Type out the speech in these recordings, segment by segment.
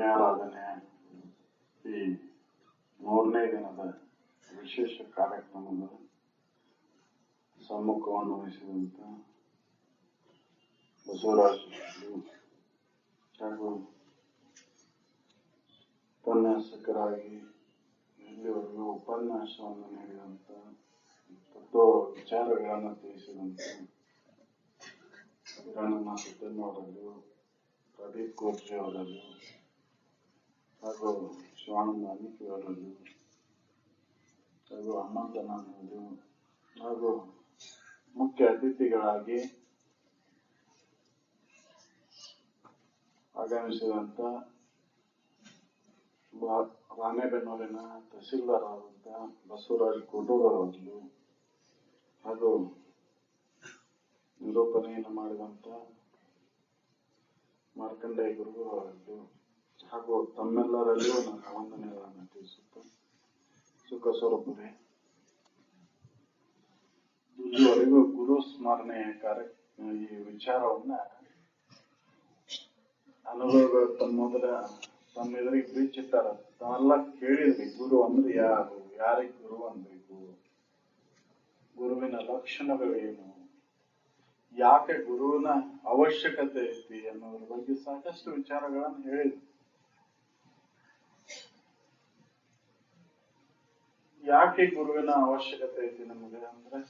ಪುಣ್ಯಾರಾಧನೆ ಈ 3ನೇ ದಿನದ ವಿಶೇಷ ಕಾರ್ಯಕ್ರಮದ ಸಮ್ಮುಖವನ್ನು ವಹಿಸಿದಂತ ಬಸವರಾಜ ಹಾಗೂ ಉಪನ್ಯಾಸಕರಾಗಿ ಇಲ್ಲಿವರೆಗೂ ಉಪನ್ಯಾಸವನ್ನು ನೀಡಿದಂತ ತತ್ವ ವಿಚಾರಗಳನ್ನು ತಿಳಿಸಿದಂತ ಹಿರಣ್ಣ ಸಿದ್ದಣ್ಣವರಲ್ಲೂ ಪ್ರದೀಪ್ ಕೋರ್ಜಿ ಅವರಲ್ಲೂ ಹಾಗೂ ಶಿವಾನಂದ ಅನಿಕಿಯವರಲ್ಲೂ ಹಾಗೂ ಹನುಮಂತನವರು ಹಾಗೂ ಮುಖ್ಯ ಅತಿಥಿಗಳಾಗಿ ಆಗಮಿಸಿದಂತ ರಾಣೆಬೆನ್ನೂರಿನ ತಹಸೀಲ್ದಾರ್ ಆದಂತ ಬಸವರಾಜ್ ಕೋಟೂರ್ ಅವರಲ್ಲೂ ಹಾಗೂ ನಿರೂಪಣೆಯನ್ನು ಮಾಡಿದಂತ ಮಾರ್ಕಂಡೇಯ ಗುರುಗಳವರಲ್ಲೂ ಹಾಗೂ ತಮ್ಮೆಲ್ಲರಲ್ಲೂ ನನ್ನ ವಂದನೆಗಳನ್ನು ತಿಳಿಸುತ್ತ ಸುಖ ಸ್ವರೂಪವೇ ಇಲ್ಲಿವರೆಗೂ ಗುರು ಸ್ಮರಣೆ ಈ ವಿಚಾರವನ್ನ ಅನುಭವ ತಮ್ಮ ಎದುರಿಗೆ ಬಿಚ್ಚಿಟ್ಟಾರ ತಾವೆಲ್ಲ ಕೇಳಿದ್ರಿ. ಗುರು ಅಂದ್ರೆ ಯಾರು, ಯಾರಿಗೆ ಗುರು ಅನ್ಬೇಕು, ಗುರುವಿನ ಲಕ್ಷಣಗಳೇನು, ಯಾಕೆ ಗುರುವಿನ ಅವಶ್ಯಕತೆ ಐತಿ ಅನ್ನೋದ್ರ ಬಗ್ಗೆ ಸಾಕಷ್ಟು ವಿಚಾರಗಳನ್ನು ಹೇಳಿದ್ವಿ. ಯಾಕೆ ಗುರುವಿನ ಅವಶ್ಯಕತೆ ಐತಿ ನಮಗೆ ಅಂದ್ರೆ,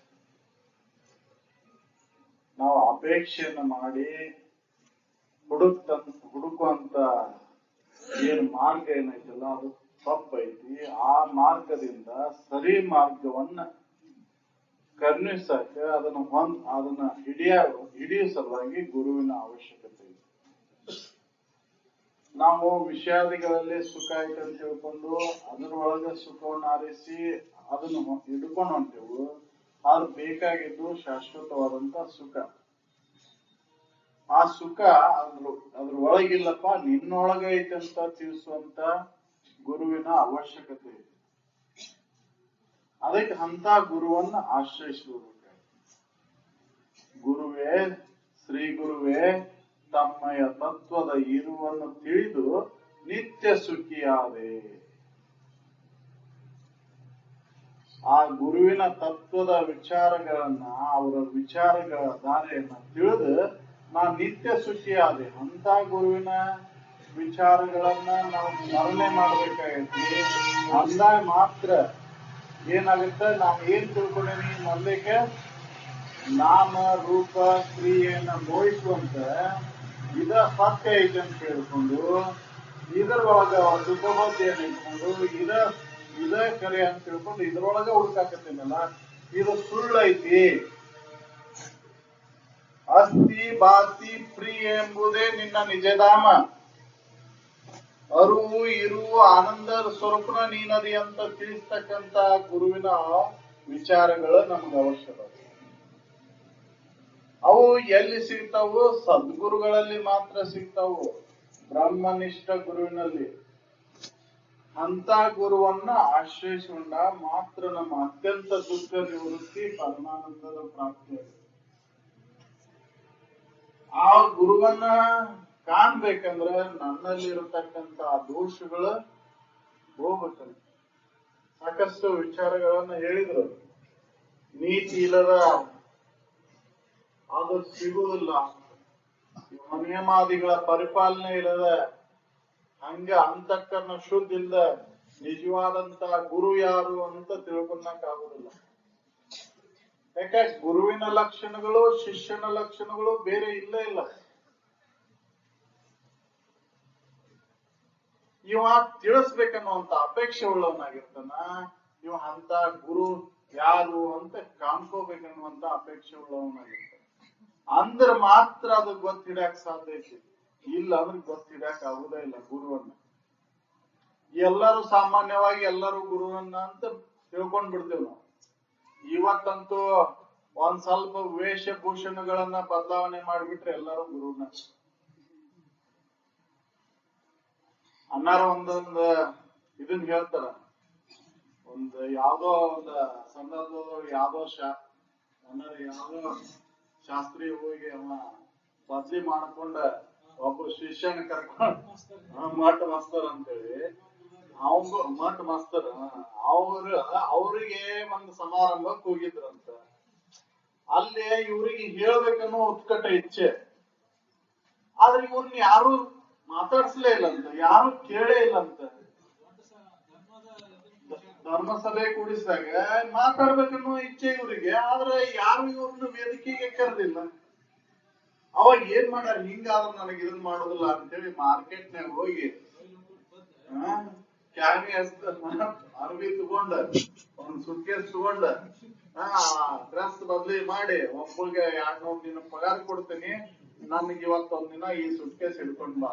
ನಾವು ಅಪೇಕ್ಷೆಯನ್ನು ಮಾಡಿ ಹುಡುಕುವಂತ ಏನ್ ಮಾರ್ಗ ಏನೈತಲ್ಲ ಅದು ತಪ್ಪೈತಿ. ಆ ಮಾರ್ಗದಿಂದ ಸರಿ ಮಾರ್ಗವನ್ನ ಕರ್ಣಿಸಕ ಅದನ್ನ ಹಿಡಿಯೋ ಸಲುವಾಗಿ ಗುರುವಿನ ಅವಶ್ಯಕತೆ ಇದೆ. ನಾವು ವಿಷಯಾದಿಗಳಲ್ಲಿ ಸುಖ ಐತೆ ಅಂತ ತಿಳ್ಕೊಂಡು ಅದರೊಳಗ ಸುಖವನ್ನು ಆರಿಸಿ ಅದನ್ನು ಹಿಡ್ಕೊಂಡು ಹೊಂಟೆವು. ಅದು ಬೇಕಾಗಿದ್ದು ಶಾಶ್ವತವಾದಂತ ಸುಖ. ಆ ಸುಖ ಅದ್ರ ಒಳಗಿಲ್ಲಪ್ಪ, ನಿನ್ನೊಳಗ ಐತೆ ಅಂತ ತಿಳಿಸುವಂತ ಗುರುವಿನ ಅವಶ್ಯಕತೆ ಇದೆ. ಅದಕ್ಕೆ ಅಂತ ಗುರುವನ್ನ ಆಶ್ರಯಿಸಬೇಕಾಗುತ್ತೆ. ಗುರುವೇ, ಶ್ರೀ ಗುರುವೇ ತಮ್ಮಯ ತತ್ವದ ಇರುವನ್ನು ತಿಳಿದು ನಿತ್ಯ ಸುಖಿಯಾದೆ. ಆ ಗುರುವಿನ ತತ್ವದ ವಿಚಾರಗಳನ್ನ, ಅವರ ವಿಚಾರಗಳ ದಾರಿಯನ್ನ ತಿಳಿದು ನಾ ನಿತ್ಯ ಸುಖಿಯಾದೆ. ಅಂತ ಗುರುವಿನ ವಿಚಾರಗಳನ್ನ ನಾವು ಸ್ಮರಣೆ ಮಾಡ್ಬೇಕಾಗೈತಿ. ಅಂದಾಗ ಮಾತ್ರ ಏನಾಗುತ್ತೆ, ನಾವು ಏನ್ ತಿಳ್ಕೊಂಡೇನಿ ಮೊದಲಿಗೆ ನಾಮ ರೂಪ ಕ್ರಿಯೆಯನ್ನ ಮೋಹಿಸುವಂತ ಇದ ಸತ್ಯ ಐತೆ ಅಂತ ಹೇಳ್ಕೊಂಡು ಇದರೊಳಗ ಸುಖಬೋಧೆಯನ್ನು ಇಟ್ಕೊಂಡು ಇದ ಕರೆ ಅಂತ ತಿಳ್ಕೊಂಡು ಇದ್ರೊಳಗ ಹುಡುಕಾಕತ್ತೇನಲ್ಲ, ಇದು ಸುಳ್ಳೈತಿ. ಅಸ್ತಿ ಬಾತಿ ಪ್ರಿಯ ಎಂಬುದೇ ನಿನ್ನ ನಿಜಧಾಮ. ಅರುವು ಇರುವು ಆನಂದ ಸ್ವರೂಪನ ನೀನದಿ ಅಂತ ತಿಳಿಸ್ತಕ್ಕಂತ ಗುರುವಿನ ವಿಚಾರಗಳು ನಮ್ಗೆ ಅವಶ್ಯಕ. ಅವು ಎಲ್ಲಿ ಸಿಗ್ತಾವು? ಸದ್ಗುರುಗಳಲ್ಲಿ ಮಾತ್ರ ಸಿಗ್ತಾವು, ಬ್ರಹ್ಮನಿಷ್ಠ ಗುರುವಿನಲ್ಲಿ. ಅಂತ ಗುರುವನ್ನ ಆಶ್ರಯಿಸಿಕೊಂಡ ಮಾತ್ರ ನಮ್ಮ ಅತ್ಯಂತ ದುಃಖ ನಿವೃತ್ತಿ, ಪರಮಾನಂದದ ಪ್ರಾಪ್ತಿಯಾಗಿದೆ. ಆ ಗುರುವನ್ನ ಕಾಣ್ಬೇಕಂದ್ರ ನನ್ನಲ್ಲಿ ಇರತಕ್ಕಂತ ದೋಷಗಳು ಹೋಗ್ಬೇಕಂತ ಸಾಕಷ್ಟು ವಿಚಾರಗಳನ್ನ ಹೇಳಿದ್ರು. ನೀತಿ ಇಲ್ಲದ ಅದು ಸಿಗುವುದಿಲ್ಲ, ನಿಯಮಾದಿಗಳ ಪರಿಪಾಲನೆ ಇಲ್ಲದ, ಹಂಗ ಅಂತಃಕರಣ ಶುದ್ಧ ಇಲ್ಲದ ನಿಜವಾದಂತ ಗುರು ಯಾರು ಅಂತ ತಿಳ್ಕೊಳಕ್ಕಾಗುದಿಲ್ಲ. ಯಾಕೆ ಗುರುವಿನ ಲಕ್ಷಣಗಳು ಶಿಷ್ಯನ ಲಕ್ಷಣಗಳು ಬೇರೆ ಇಲ್ಲ. ಇವ ತಿಳಿಸ್ಬೇಕನ್ನುವಂತ ಅಪೇಕ್ಷೆ ಉಳ್ಳವನಾಗಿರ್ತಾನ. ಇವ ಅಂತ ಗುರು ಯಾರು ಅಂತ ಕಾಣ್ಕೋಬೇಕನ್ನುವಂತ ಅಪೇಕ್ಷೆ ಉಳ್ಳವನಾಗಿರ್ತಾನ. ಅಂದ್ರ ಮಾತ್ರ ಅದು ಗೊತ್ತಿಡಕ್ ಸಾಧ್ಯ ಐತಿ. ಇಲ್ಲ ಅಂದ್ರೆ ಗೊತ್ತಿಡಕ್ ಆಗುದೇ ಇಲ್ಲ ಗುರುವನ್ನ. ಎಲ್ಲರೂ ಸಾಮಾನ್ಯವಾಗಿ ಎಲ್ಲರೂ ಗುರುವನ್ನ ಅಂತ ತಿಳ್ಕೊಂಡ್ ಬಿಡ್ತೇವೆ ನಾವು. ಇವತ್ತಂತೂ ಒಂದ್ ಸ್ವಲ್ಪ ವೇಷಭೂಷಣಗಳನ್ನ ಬದಲಾವಣೆ ಮಾಡಿಬಿಟ್ರೆ ಎಲ್ಲರೂ ಗುರುವನ್ನ ಅನ್ನಾರ ಒಂದೊಂದು ಇದನ್ ಹೇಳ್ತಾರ. ಯಾವ್ದೋ ಒಂದು ಸಂದರ್ಭದೊಳಗೆ ಯಾವ್ದೋ ಶಾಸ್ತ್ರಿ ಹೋಗಿ ಅವ ಬದ್ಲಿ ಮಾಡ್ಕೊಂಡ ಒಬ್ಬ ಶಿಷ್ಯನ ಕರ್ಕೊಂಡು ಮಠ ಮಾಸ್ತರ್ ಅಂತೇಳಿ ಅವಂಗ ಮಠ ಮಾಸ್ತರ್ ಅವ್ರಿಗೆ ಒಂದು ಸಮಾರಂಭಕ್ಕೆ ಹೋಗಿದ್ರಂತ. ಅಲ್ಲಿ ಇವ್ರಿಗೆ ಹೇಳ್ಬೇಕನ್ನೋ ಉತ್ಕಟ ಇಚ್ಛೆ, ಆದ್ರೆ ಇವ್ರನ್ನ ಯಾರು ಮಾತಾಡ್ಸ್ಲೇ ಇಲ್ಲಂತ, ಯಾರು ಕೇಳೇ ಇಲ್ಲಂತ. ಧರ್ಮಸಭೆ ಕೂಡಿಸಿದಾಗ ಮಾತಾಡ್ಬೇಕನ್ನೋ ಇಚ್ಛೆ ಇವ್ರಿಗೆ, ಆದ್ರೆ ಯಾರು ಇವ್ರನ್ನ ವೇದಿಕೆಗೆ ಕರೆದಿಲ್ಲ. ಅವಾಗ ಏನ್ ಮಾಡ್ಯಾರ, ಹಿಂಗಾದ್ರೆ ನನಗೆ ಇದನ್ ಮಾಡೋದಿಲ್ಲ ಅಂತೇಳಿ ಮಾರ್ಕೆಟ್ನಾಗ ಹೋಗಿ ಕ್ಯಾನಿ ಅರ್ಬಿ ತಗೊಂಡ, ಒಂದ್ ಸುಟ್ಕೇಸ್ ತಗೊಂಡ, ಡ್ರೆಸ್ ಬದ್ಲಿ ಮಾಡಿ ಒಬ್ಬರಿಗೆ 200 ದಿನ ಪಗಾರ ಕೊಡ್ತೀನಿ, ನನ್ಗೆ ಇವತ್ತೊಂದ್ ದಿನ ಈ ಸುಟ್ಕೇಸ್ ಹಿಡ್ಕೊಂಡ್ ಬಾ.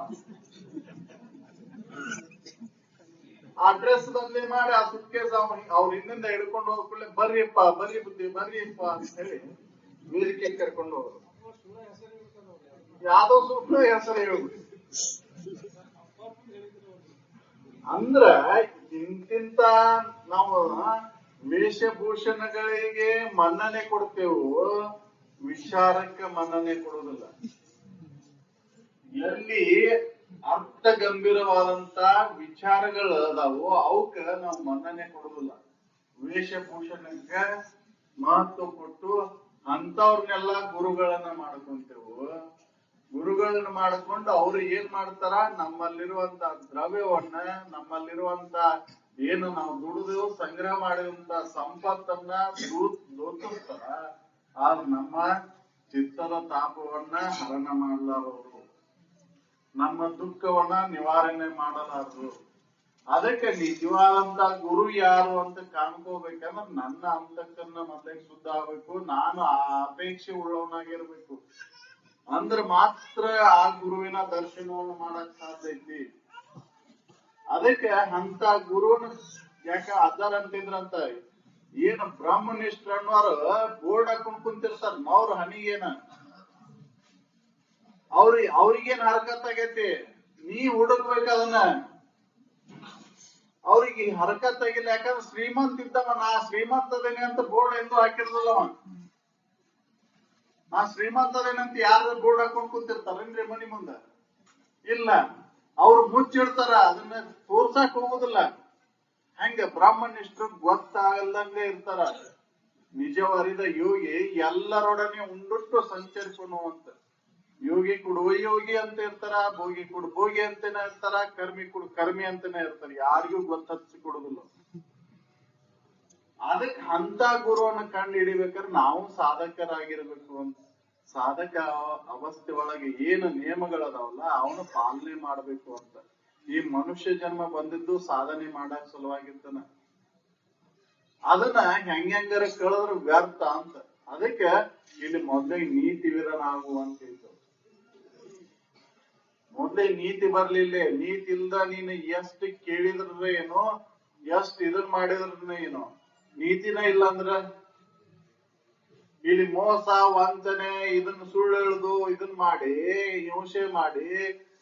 ಆ ಡ್ರೆಸ್ ಬದ್ಲಿ ಮಾಡಿ ಆ ಸುಟ್ಕೇಸ್ ಅವ್ರ ಹಿಂದಿಂದ ಹಿಡ್ಕೊಂಡು ಹೋಗ್ಕೊಳ್ಳಿ, ಬರ್ರಿಪ್ಪ ಬರ್ರಿಪ್ಪ ಅಂತ ಹೇಳಿ ವೇದಿಕೆ ಕರ್ಕೊಂಡು ಹೋದ್ರು. ಯಾವ್ದೋ ಸುಟ್ಟು ಹೆಸರು ಹೇಳ್ಬಿಟ್ಟು ಅಂದ್ರ ಇಂತಿಂತ ನಾವು ವೇಷಭೂಷಣಗಳಿಗೆ ಮನ್ನಣೆ ಕೊಡ್ತೇವು, ವಿಚಾರಕ್ಕೆ ಮನ್ನಣೆ ಕೊಡುವುದಿಲ್ಲ. ಎಲ್ಲಿ ಅರ್ಥ ಗಂಭೀರವಾದಂತ ವಿಚಾರಗಳು ಅದಾವು ಅವಕ್ಕ ನಾವು ಮನ್ನಣೆ ಕೊಡುದಿಲ್ಲ. ವೇಷಭೂಷಣಕ್ಕೆ ಮಹತ್ವ ಕೊಟ್ಟು ಅಂತವ್ರನ್ನೆಲ್ಲ ಗುರುಗಳನ್ನ ಮಾಡ್ಕೊಂತೇವು. ಗುರುಗಳನ್ನ ಮಾಡ್ಕೊಂಡು ಅವ್ರು ಏನ್ ಮಾಡ್ತಾರ, ನಮ್ಮಲ್ಲಿರುವಂತ ದ್ರವ್ಯವನ್ನ, ನಮ್ಮಲ್ಲಿರುವಂತ ಏನು ನಾವು ದುಡಿದು ಸಂಗ್ರಹ ಮಾಡಿರುವಂತ ಸಂಪತ್ತನ್ನ ದೋಚಿಸ್ತಾರ. ಆದ್ರೆ ನಮ್ಮ ಚಿತ್ತದ ತಾಪವನ್ನ ಹರಣ ಮಾಡಲಾರವರು, ನಮ್ಮ ದುಃಖವನ್ನ ನಿವಾರಣೆ ಮಾಡಲಾರರು. ಅದಕ್ಕೆ ನಿಜವಾದಂತ ಗುರು ಯಾರು ಅಂತ ಕಾಣ್ಕೋಬೇಕಂದ್ರೆ ನನ್ನ ಅಂತಕ್ಕನ್ನ ಮೊದಲಿಗೆ ಶುದ್ಧ ಆಗ್ಬೇಕು, ನಾನು ಆ ಅಪೇಕ್ಷೆ ಉಳ್ಳವನಾಗಿರ್ಬೇಕು. ಅಂದ್ರೆ ಮಾತ್ರ ಆ ಗುರುವಿನ ದರ್ಶನವನ್ನು ಮಾಡಕ್ ಸಾಧ್ಯ ಐತಿ. ಅದಕ್ಕೆ ಅಂತ ಗುರುನ ಯಾಕ ಅದಾರ ಅಂತಿದ್ರಂತ, ಏನ್ ಬ್ರಹ್ಮನಿಷ್ಠ ಅನ್ನೋರು ಬೋರ್ಡ್ ಹಾಕೊಂಡ್ ಕುಂತಿರ್ತಾರ, ಅವ್ರ ಹನಿಗೇನ ಅವ್ರಿಗೇನ್ ಹರಕತ್ ಆಗೈತಿ, ನೀ ಹುಡುಕ್ಬೇಕ ಅದನ್ನ. ಅವ್ರಿಗೆ ಹರಕತ್ ಆಗಿಲ್ಲ, ಯಾಕಂದ್ರೆ ಶ್ರೀಮಂತ ಇದ್ದವ, ನಾ ಶ್ರೀಮಂತ ಅದೇನೆ ಅಂತ ಬೋರ್ಡ್ ಎಂದು ಹಾಕಿರ್ಲಿಲ್ಲವ. ನಾ ಶ್ರೀಮಂತ ಅದೇನಂತ ಯಾರು ಬೋರ್ಡ್ ಹಾಕೊಂಡ್ ಕುಂತಿರ್ತಾರೇನ್ರಿ ಮನಿ ಮುಂದ? ಇಲ್ಲ, ಅವ್ರು ಮುಚ್ಚಿಡ್ತಾರ, ಅದನ್ನ ತೋರ್ಸಕ್ ಹೋಗುದಿಲ್ಲ. ಹಂಗ ಬ್ರಾಹ್ಮಣಿಷ್ಟ್ರು ಗೊತ್ತಾಗಲ್ಲಂಗೆ ಇರ್ತಾರ. ನಿಜವರಿದ ಯೋಗಿ ಎಲ್ಲರೊಡನೆ ಉಂಡುಟ್ಟು ಸಂಚರಿಸುವಂತ ಯೋಗಿ ಕುಡು ಯೋಗಿ ಅಂತ ಇರ್ತಾರ, ಭೋಗಿ ಕುಡು ಭೋಗಿ ಅಂತಾನೆ ಇರ್ತಾರ, ಕರ್ಮಿ ಕುಡು ಕರ್ಮಿ ಅಂತಾನೆ ಇರ್ತಾರ. ಯಾರಿಗೂ ಗೊತ್ತಚ್ಚಿ ಕೊಡುದಿಲ್ಲ. ಅದಕ್ಕೆ ಅಂತ ಗುರುವನ್ನ ಕಂಡು ಹಿಡಿಬೇಕಾದ್ರೆ ನಾವು ಸಾಧಕರಾಗಿರ್ಬೇಕು ಅಂತ. ಸಾಧಕ ಅವಸ್ಥೆ ಒಳಗೆ ಏನು ನಿಯಮಗಳದಾವಲ್ಲ ಅವನು ಪಾಲನೆ ಮಾಡ್ಬೇಕು ಅಂತ. ಈ ಮನುಷ್ಯ ಜನ್ಮ ಬಂದಿದ್ದು ಸಾಧನೆ ಮಾಡಕ್ ಸಲುವಾಗಿರ್ತಾನ. ಅದನ್ನ ಹೆಂಗಾರ ಕಳೆದ್ರೆ ವ್ಯರ್ಥ ಅಂತ. ಅದಕ್ಕೆ ಇಲ್ಲಿ ಮೊದ್ಲಿಗೆ ನೀತಿ ವಿಧಾನ ಆಗುವಂತ ಇತ್ತು. ಮೊದ್ಲೇ ನೀತಿ ಬರ್ಲಿಲ್ಲ. ನೀತಿ ಇಲ್ದ ನೀನು ಎಷ್ಟು ಕೇಳಿದ್ರ ಏನೋ, ಎಷ್ಟ್ ಇದನ್ ಮಾಡಿದ್ರ ಏನೋ, ನೀತಿನ ಇಲ್ಲ ಅಂದ್ರ ಇಲ್ಲಿ ಮೋಸ ವಂಚನೆ ಇದನ್ನ ಸುಳ್ಳು ಹೇಳುದು ಇದನ್ ಮಾಡಿ ಹಿಂಸೆ ಮಾಡಿ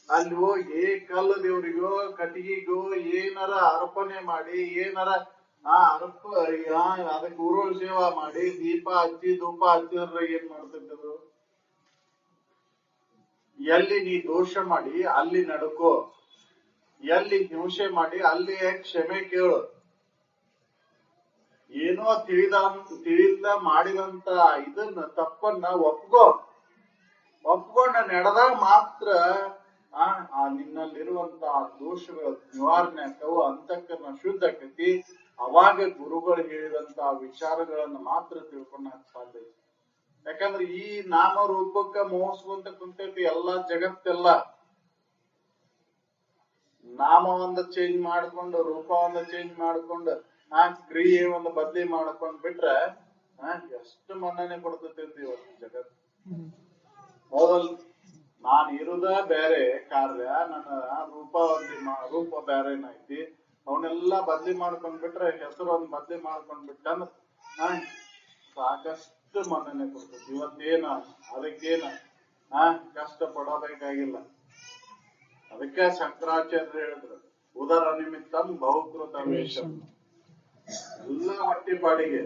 ಅಲ್ಲಿ ಹೋಗಿ ಕಲ್ಲು ದೇವ್ರಿಗೋ ಕಟ್ಟಿಗೆಗೋ ಏನಾರ ಅರ್ಪಣೆ ಮಾಡಿ ಏನಾರ ಅದಕ್ಕೆ ಊರು ಸೇವಾ ಮಾಡಿ ದೀಪ ಹಚ್ಚಿ ಧೂಪ ಹಚ್ಚಿದ್ರೆ ಏನ್ ಮಾಡ್ತಿದ್ರು? ಎಲ್ಲಿ ನೀ ದೋಷ ಮಾಡಿ ಅಲ್ಲಿ ನಡ್ಕೋ, ಎಲ್ಲಿ ಹಿಂಸೆ ಮಾಡಿ ಅಲ್ಲಿ ಕ್ಷಮೆ ಕೇಳು. ಏನೋ ತಿಳಿದ ಮಾಡಿದಂತ ಇದನ್ನ ತಪ್ಪನ್ನ ಒಪ್ಕೊಂಡ ನಡೆದಾಗ ಮಾತ್ರ ನಿನ್ನಲ್ಲಿರುವಂತ ದೋಷಗಳ ನಿವಾರಣೆ ಆಕವು, ಅಂತಕ್ಕನ್ನ ಶುದ್ಧ ಆಕತಿ. ಅವಾಗ ಗುರುಗಳು ಹೇಳಿದಂತ ವಿಚಾರಗಳನ್ನ ಮಾತ್ರ ತಿಳ್ಕೊಂಡಾಗ ಸಾಧ್ಯ. ಯಾಕಂದ್ರೆ ಈ ನಾಮ ರೂಪಕ್ಕ ಮೋಹಿಸುವಂತ ಕುಂತೈತಿ ಎಲ್ಲಾ ಜಗತ್ತೆಲ್ಲ. ನಾಮ ಒಂದ ಚೇಂಜ್ ಮಾಡ್ಕೊಂಡು ರೂಪ ಒಂದ ಚೇಂಜ್ ಮಾಡ್ಕೊಂಡು ಕ್ರಿಯೆ ಒಂದು ಬದ್ಲಿ ಮಾಡ್ಕೊಂಡ್ ಬಿಟ್ರೆ ಎಷ್ಟು ಮನ್ನಣೆ ಕೊಡ್ತೈತಿ ಇವತ್ತು ಜಗತ್. ಹೌದಲ್? ನಾನ್ ಇರುದ ಬೇರೆ ಕಾರ್ಯ, ನನ್ನ ರೂಪ ಬೇರೆನೈತಿ. ಅವನ್ನೆಲ್ಲಾ ಬದ್ಲಿ ಮಾಡ್ಕೊಂಡ್ ಬಿಟ್ರೆ, ಹೆಸರು ಒಂದ್ ಬದ್ಲಿ ಮಾಡ್ಕೊಂಡ್ ಬಿಟ್ಟಂದ್ರ ಸಾಕಷ್ಟು ಮನ್ನಣೆ ಕೊಡ್ತೈತಿ. ಇವತ್ತೇನ ಅದಕ್ಕೇನ ಕಷ್ಟ ಪಡೋಬೇಕಾಗಿಲ್ಲ. ಅದಕ್ಕೆ ಶಂಕರಾಚಾರ್ಯ ಹೇಳಿದ್ರು, ಉದರ ನಿಮಿತ್ತಂ ಬಹುಕೃತ ವೇಷಂ. ಎಲ್ಲ ಹೊಟ್ಟಿಪಾಡಿಗೆ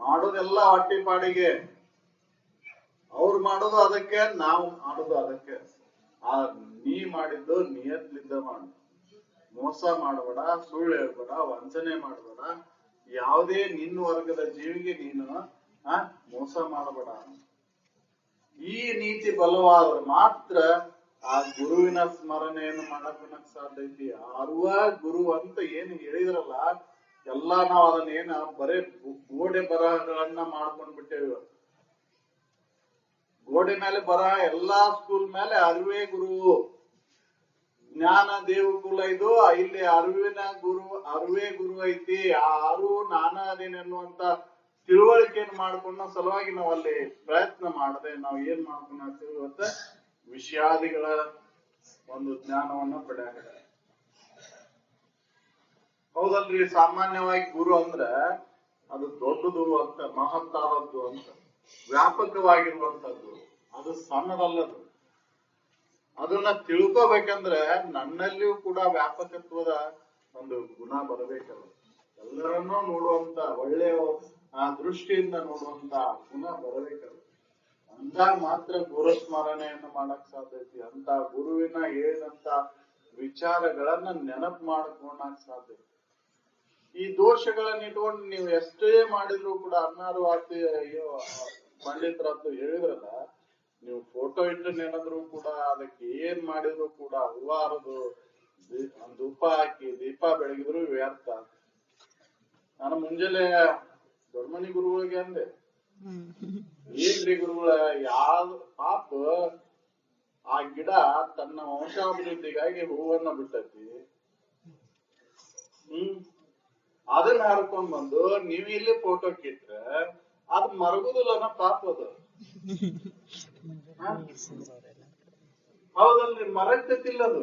ಮಾಡೋದೆಲ್ಲ ಹೊಟ್ಟಿಪಾಡಿಗೆ. ಅವ್ರು ಮಾಡೋದು ಅದಕ್ಕೆ, ನಾವು ಮಾಡೋದು ಅದಕ್ಕೆ. ಆ ನೀ ಮಾಡಿದ್ದು ನಿಯತ್ಲಿದ್ದ ಮಾಡು. ಮೋಸ ಮಾಡಬೇಡ, ಸುಳ್ಳು ಹೇಳ್ಬೇಡ, ವಂಚನೆ ಮಾಡಬೇಡ, ಯಾವುದೇ ನಿನ್ನ ವರ್ಗದ ಜೀವಿಗೆ ನೀನು ಮೋಸ ಮಾಡಬೇಡ. ಈ ನೀತಿ ಬಲವಾದ್ರೆ ಮಾತ್ರ ಆ ಗುರುವಿನ ಸ್ಮರಣೆಯನ್ನು ಮಾಡಕ್ ಸಾಧ್ಯ ಐತಿ. ಅರುವ ಗುರು ಅಂತ ಏನು ಹೇಳಿದ್ರಲ್ಲ, ಎಲ್ಲಾ ನಾವ್ ಅದನ್ನ ಏನ ಬರೇ ಗೋಡೆ ಬರಹಗಳನ್ನ ಮಾಡ್ಕೊಂಡ್ ಬಿಟ್ಟೇವಿ. ಗೋಡೆ ಮೇಲೆ ಬರಹ ಎಲ್ಲಾ ಸ್ಕೂಲ್ ಮೇಲೆ ಅರಿವೇ ಗುರು, ಜ್ಞಾನ ದೇವಕುಲ ಇದು, ಇಲ್ಲಿ ಅರಿವೇ ಗುರು ಐತಿ. ಆ ಅರಿವು ನಾನಾ ಅದೇನೆನ್ನುವಂತ ತಿಳುವಳಿಕೆಯನ್ನು ಮಾಡ್ಕೊಂಡ ಸಲುವಾಗಿ ನಾವ್ ಅಲ್ಲಿ ಪ್ರಯತ್ನ ಮಾಡದೆ ನಾವ್ ಏನ್ ಮಾಡ್ಕೊಂಡ್ ಇವತ್ತ ವಿಷಯಾದಿಗಳ ಒಂದು ಜ್ಞಾನವನ್ನ ಪಡೆಯಾಕ. ಹೌದಲ್ರಿ, ಸಾಮಾನ್ಯವಾಗಿ ಗುರು ಅಂದ್ರ ಅದು ದೊಡ್ಡದು ಅಂತ, ಮಹತ್ತಾದದ್ದು ಅಂತ, ವ್ಯಾಪಕವಾಗಿರುವಂತದ್ದು. ಅದು ಸಣ್ಣದಲ್ಲದು. ಅದನ್ನ ತಿಳ್ಕೋಬೇಕಂದ್ರೆ ನನ್ನಲ್ಲಿಯೂ ಕೂಡ ವ್ಯಾಪಕತ್ವದ ಒಂದು ಗುಣ ಬರಬೇಕಲ್ಲ. ಎಲ್ಲರನ್ನೂ ನೋಡುವಂತ ಒಳ್ಳೆಯ ದೃಷ್ಟಿಯಿಂದ ನೋಡುವಂತ ಗುಣ ಬರಬೇಕಲ್ಲ. ಅಂದಾಗ ಮಾತ್ರ ಗುರು ಸ್ಮರಣೆಯನ್ನು ಮಾಡಕ್ ಸಾಧ್ಯ ಐತಿ. ಅಂತ ಗುರುವಿನ ಹೇಳಿದಂತ ವಿಚಾರಗಳನ್ನ ನೆನಪು ಮಾಡ್ಕೊಳಕ್ ಸಾಧ್ಯ. ಈ ದೋಷಗಳನ್ನ ಇಟ್ಕೊಂಡು ನೀವು ಎಷ್ಟೇ ಮಾಡಿದ್ರು ಕೂಡ ಅನ್ನಾರು ಆತಿ, ಅಯ್ಯೋ ಪಂಡಿತರದ್ದು ಹೇಳಿದ್ರಲ್ಲ, ನೀವು ಫೋಟೋ ಇಟ್ಟು ನೆನೆದ್ರು ಕೂಡ, ಅದಕ್ಕೆ ಏನ್ ಮಾಡಿದ್ರು ಕೂಡ, ಹೂವ ಹರಿದು ಧೂಪ ಹಾಕಿ ದೀಪ ಬೆಳಗಿದ್ರು ವ್ಯರ್ಥ. ನಾನು ಮುಂಜಾನೆ ದೊಡ್ಡಮನಿ ಗುರುಗಳಿಗೆ ಅಂದೆ, ಏನ್ರಿ ಗುರುಗಳ, ಯಾವ ಪಾಪ ಆ ಗಿಡ ತನ್ನ ವಂಶಾಭಿವೃದ್ಧಿಗಾಗಿ ಹೂವನ್ನ ಬಿಟ್ಟೈತಿ, ಅದನ್ನ ಹರ್ಕೊಂಡ್ ಬಂದು ನೀವ್ ಇಲ್ಲಿ ಫೋಟೋ ಕಿಟ್ರೆ ಅದ್ ಮರಗುದಿಲ್ಲನ ಪಾಪ ಅದು. ಹೌದಲ್ರಿ, ಮರಗ್ತಿಲ್ಲ ಅದು,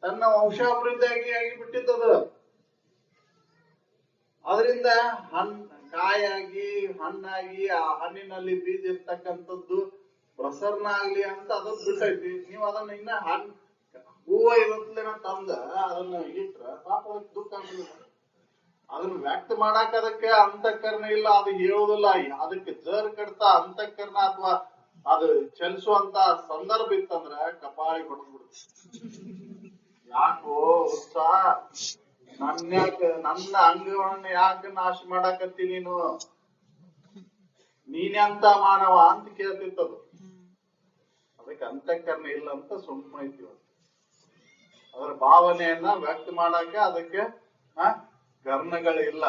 ತನ್ನ ವಂಶಾಭಿವೃದ್ಧಿಯಾಗಿ ಆಗಿಬಿಟ್ಟಿದ್ದದು. ಅದರಿಂದ ಕಾಯಾಗಿ ಹಣ್ಣಾಗಿ ಆ ಹಣ್ಣಿನಲ್ಲಿ ಬೀಜ ಇರ್ತಕ್ಕಂಥದ್ದು ಪ್ರಸರಣ ಆಗ್ಲಿ ಅಂತ ಅದನ್ನ ಬಿಟ್ಟೈತಿ. ನೀವು ಅದನ್ನ ಇನ್ನ ಹೂವ ಇರತ್ಲೇನ ತಂದ ಅದನ್ನ ಇಟ್ರ ಪಾಪ ದುಃಖ ಆಗುದಿಲ್ಲ. ಅದನ್ನ ವ್ಯಕ್ತ ಮಾಡಾಕ ಅದಕ್ಕೆ ಅಂತಃಕರಣ ಇಲ್ಲ, ಅದು ಹೇಳುದಿಲ್ಲ. ಅದಕ್ಕೆ ಜರ್ ಕಡ್ತಾ ಅಂತಃಕರಣ ಅಥವಾ ಅದು ಚಲಿಸುವಂತ ಸಂದರ್ಭ ಇತ್ತಂದ್ರ ಕಪಾಳಿ ಹೊಡೆದ್ಬಿಡುತ್ತೆ. ಯಾಕೋ ಉತ್ಸಾಹ, ನನ್ನ ಅಂಗಗಳನ್ನ ಯಾಕೆ ನಾಶ ಮಾಡಾಕತ್ತಿ ನೀನು, ನೀನೆಂತ ಮಾನವ ಅಂತ ಕೇಳ್ತಿತ್ತದು. ಅದಕ್ಕೆ ಅಂತಃಕರಣ ಇಲ್ಲ ಅಂತ ಸುಮ್ಮೈತಿ. ಅದರ ಭಾವನೆಯನ್ನ ವ್ಯಕ್ತ ಮಾಡಾಕ ಅದಕ್ಕೆ ಕರ್ಣಗಳಿಲ್ಲ.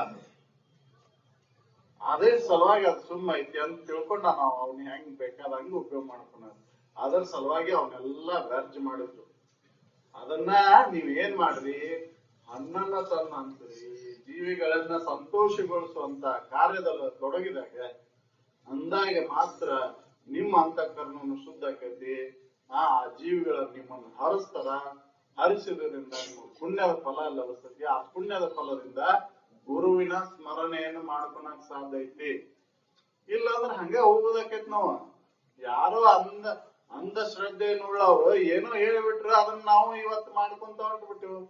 ಅದೇ ಸಲುವಾಗಿ ಅದು ಸುಮ್ಮ ಐತಿ ಅಂತ ತಿಳ್ಕೊಂಡ ನಾವು ಅವ್ನ ಹೆಂಗ್ ಬೇಕಾದಂಗ ಉಪಯೋಗ ಮಾಡ್ಕೊಂಡ, ಅದರ ಸಲುವಾಗಿ ಅವನ್ನೆಲ್ಲ ವ್ಯರ್ಜ ಮಾಡಿದ್ರು. ಅದನ್ನ ನೀವ್ ಏನ್ ಮಾಡ್ರಿ, ಹಣ್ಣನ್ನ ತನ್ನ ಅಂತೀರಿ, ಜೀವಿಗಳನ್ನ ಸಂತೋಷಗೊಳಿಸುವಂತ ಕಾರ್ಯದಲ್ಲಿ ತೊಡಗಿದಾಗ ಅಂದಾಗ ಮಾತ್ರ ನಿಮ್ಮ ಅಂತಃಕರಣವನ್ನು ಶುದ್ಧ ಆಕೈತಿ. ಆ ಜೀವಿಗಳ ನಿಮ್ಮನ್ನು ಹರಿಸ್ತಾರ. ಹರಿಸಿದ್ರಿಂದ ನಿಮ್ಮ ಪುಣ್ಯದ ಫಲ ಲಭಿಸ್ತೈತಿ. ಆ ಪುಣ್ಯದ ಫಲದಿಂದ ಗುರುವಿನ ಸ್ಮರಣೆಯನ್ನು ಮಾಡ್ಕೊಳಕ್ ಸಾಧ್ಯ ಐತಿ. ಇಲ್ಲಾಂದ್ರೆ ಹಂಗೆ ಹೋಗೋದಕ್ಕೈತಿ. ನಾವು ಯಾರೋ ಅಂಧ ಶ್ರದ್ಧೆಯನ್ನುಳ್ಳವ್ರು ಏನೋ ಹೇಳಿಬಿಟ್ರೆ ಅದನ್ನ ನಾವು ಇವತ್ತು ಮಾಡ್ಕೊಂತ ಹೊಂಟ್ಬಿಟ್ಟಿವು.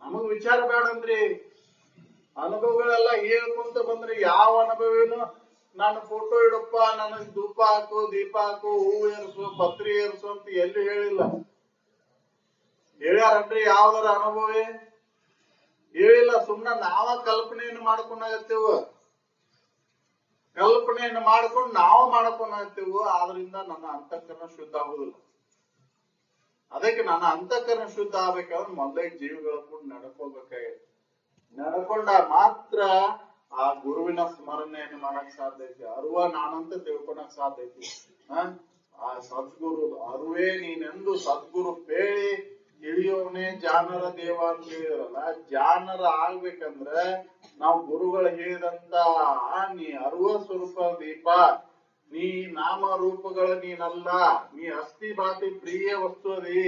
ನಮಗ್ ವಿಚಾರ ಬೇಡಂದ್ರಿ, ಅನುಭವಗಳೆಲ್ಲ ಹೇಳ್ಕೊಂತ ಬಂದ್ರೆ ಯಾವ ಅನುಭವನು ನಾನು ಫೋಟೋ ಇಡಪ್ಪ, ನನಗ್ ಧೂಪ ಹಾಕು, ದೀಪ ಹಾಕು, ಹೂವು ಏರ್ಸು, ಪತ್ರಿ ಏರ್ಸು ಅಂತ ಎಲ್ಲಿ ಹೇಳಿಲ್ಲ. ಹೇಳ್ಯಾರನ್ರಿ ಯಾವ್ದಾರ ಅನುಭವೇ ಹೇಳಿಲ್ಲ. ಸುಮ್ನ ನಾವ ಕಲ್ಪನೆಯನ್ನು ಮಾಡ್ಕೊಂಡಾಗತ್ತೇವು. ಕಲ್ಪನೆಯನ್ನು ಮಾಡ್ಕೊಂಡು ನಾವು ಮಾಡ್ಕೊಂಡಾಗತ್ತೇವು. ಆದ್ರಿಂದ ನನ್ನ ಅಂತಃಕರಣ ಶುದ್ಧ ಆಗುದಿಲ್ಲ. ಅದಕ್ಕೆ ನನ್ನ ಅಂತಃಕರಣ ಶುದ್ಧ ಆಗ್ಬೇಕಾದ್ರೆ ಮೊದಲೇ ಜೀವಿಗಳ ಕೂಡ ನಡ್ಕೋಬೇಕಾಗಿದೆ. ನಡ್ಕೊಂಡ ಮಾತ್ರ ಆ ಗುರುವಿನ ಸ್ಮರಣೆಯನ್ನು ಮಾಡಕ್ ಸಾಧ್ಯ ಐತಿ. ಅರುವ ನಾನಂತ ತಿಳ್ಕೊಳಕ್ ಸಾಧ್ಯ ಐತಿ. ಆ ಸದ್ಗುರು ಅರುವೇ ನೀನೆಂದು ಸದ್ಗುರು ಪೇಳಿ ತಿಳಿಯೋವನೇ ಜಾನರ ದೇವ ಅಂತ ಹೇಳಿದ್ರಲ್ಲ. ಜಾನರ ಆಗ್ಬೇಕಂದ್ರೆ ನಾವು ಗುರುಗಳು ಹೇಳಿದಂತ ನೀ ಅರುವ ಸ್ವರೂಪ ದೀಪ, ನೀ ನಾಮ ರೂಪಗಳ ನೀನಲ್ಲ, ನೀ ಅಸ್ಥಿ ಬಾತಿ ಪ್ರಿಯ ವಸ್ತು ಅದಿ,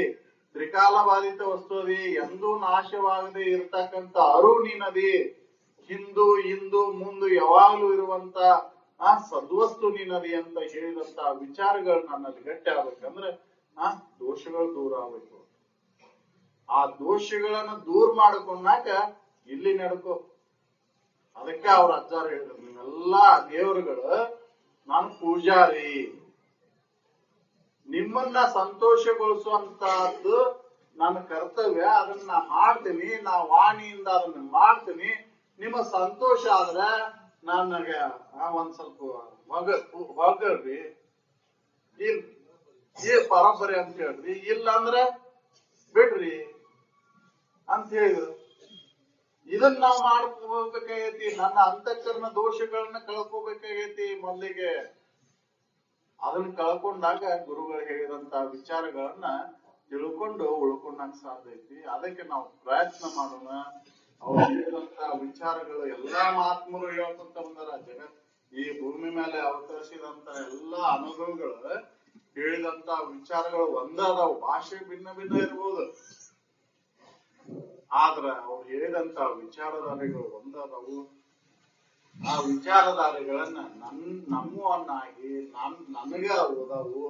ತ್ರಿಕಾಲ ಬಾಧಿತ ವಸ್ತು ಅದಿ, ಎಂದೂ ನಾಶವಾಗದೆ ಇರ್ತಕ್ಕಂಥ ಅರು ನೀನದಿ, ಹಿಂದು ಇಂದು ಮುಂದು ಯಾವಾಗ್ಲೂ ಇರುವಂತ ಆ ಸದ್ವಸ್ತು ನೀನದಿ ಅಂತ ಹೇಳಿದಂತ ವಿಚಾರಗಳು ನನ್ನಲ್ಲಿ ಗಟ್ಟಿ ಆಗ್ಬೇಕಂದ್ರೆ ದೋಷಗಳು ದೂರ ಆಗ್ಬೇಕು. ಆ ದೋಷಗಳನ್ನ ದೂರ ಮಾಡ್ಕೊಂಡಾಕ ಇಲ್ಲಿ ನಡ್ಕೋ. ಅದಕ್ಕೆ ಅವ್ರ ಅಜ್ಜಾರು ಹೇಳಿದ್ರು, ನೀವೆಲ್ಲಾ ದೇವರುಗಳು ನಾನು ಪೂಜಾರಿ, ನಿಮ್ಮನ್ನ ಸಂತೋಷಗೊಳಿಸುವಂತಹದ್ದು ನನ್ನ ಕರ್ತವ್ಯ. ಅದನ್ನ ಮಾಡ್ತೀನಿ, ನಾ ವಾಣಿಯಿಂದ ಅದನ್ನ ಮಾಡ್ತೀನಿ. ನಿಮ್ಮ ಸಂತೋಷ ಆದ್ರ ನನಗ ಒಂದ್ ಸ್ವಲ್ಪ ಹೊಗಳ್ರಿ, ಈ ಪರಂಪರೆ ಅಂತ ಹೇಳ್ರಿ, ಇಲ್ಲ ಅಂದ್ರ ಬಿಡ್ರಿ ಅಂತ ಹೇಳಿದ್ರು. ಇದನ್ನ ನಾವು ಮಾಡ್ಕೋಬೇಕಾಗೈತಿ. ನನ್ನ ಅಂತಃಕರಣ ದೋಷಗಳನ್ನ ಕಳ್ಕೋಬೇಕಾಗೈತಿ ಮೊದಲಿಗೆ. ಅದನ್ನ ಕಳ್ಕೊಂಡಾಗ ಗುರುಗಳು ಹೇಳಿದಂತ ವಿಚಾರಗಳನ್ನ ತಿಳ್ಕೊಂಡು ಉಳ್ಕೊಂಡಾಗ ಸಾಧ್ಯ ಐತಿ. ಅದಕ್ಕೆ ನಾವು ಪ್ರಯತ್ನ ಮಾಡೋಣ. ಅವ್ರು ಹೇಳಿದಂತ ವಿಚಾರಗಳು ಎಲ್ಲಾ ಮಹಾತ್ಮರು ಹೇಳ್ಕೊಂತ ಬಂದಾರ. ಜಗತ್ ಈ ಭೂಮಿ ಮೇಲೆ ಅವತರಿಸಿದಂತ ಎಲ್ಲಾ ಅನುಭವಗಳು ಹೇಳಿದಂತ ವಿಚಾರಗಳು ಒಂದಾದವು. ಭಾಷೆ ಭಿನ್ನ ಭಿನ್ನ ಇರ್ಬೋದು, ಆದ್ರ ಅವ್ರು ಹೇಳಿದಂತ ವಿಚಾರಧಾರೆಗಳು ಒಂದಾದವು. ಆ ವಿಚಾರಧಾರೆಗಳನ್ನ ನಮ್ಮವನ್ನಾಗಿ ನನಗ ಓದವು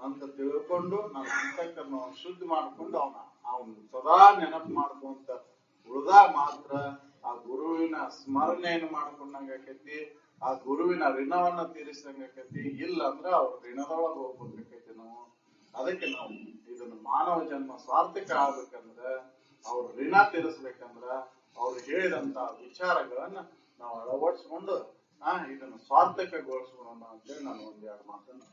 ಅಂತ ತಿಳ್ಕೊಂಡು ನನ್ನ ಅಂತಃಕರಣವನ್ನು ಶುದ್ಧ ಮಾಡ್ಕೊಂಡು ಅವನ್ ಸದಾ ನೆನಪು ಮಾಡ್ಕೊಂತ ಉಳ್ದಾಗ ಮಾತ್ರ ಆ ಗುರುವಿನ ಸ್ಮರಣೆಯನ್ನು ಮಾಡ್ಕೊಂಡಂಗ ಆಕೈತಿ. ಆ ಗುರುವಿನ ಋಣವನ್ನ ತೀರಿಸಂಗ ಆಕೈತಿ. ಇಲ್ಲ ಅಂದ್ರ ಅವ್ರ ಋಣದೊಳಗೆ ಹೋಗ್ಬೇಕಾಕೈತಿ ನಾವು. ಅದಕ್ಕೆ ನಾವು ಇದನ್ನ ಮಾನವ ಜನ್ಮ ಸಾರ್ಥಕ ಆಗ್ಬೇಕಂದ್ರ, ಅವ್ರ ಋಣ ತೀರಿಸ್ಬೇಕಂದ್ರ ಅವ್ರು ಹೇಳಿದಂತ ವಿಚಾರಗಳನ್ನ ನಾವು ಅಳವಡಿಸ್ಕೊಂಡು ಇದನ್ನು ಸಾರ್ಥಕಗೊಳಿಸೋಣ ಅಂತೇಳಿ ನಾನು ಒಂದೆರಡು ಮಾತನ್ನು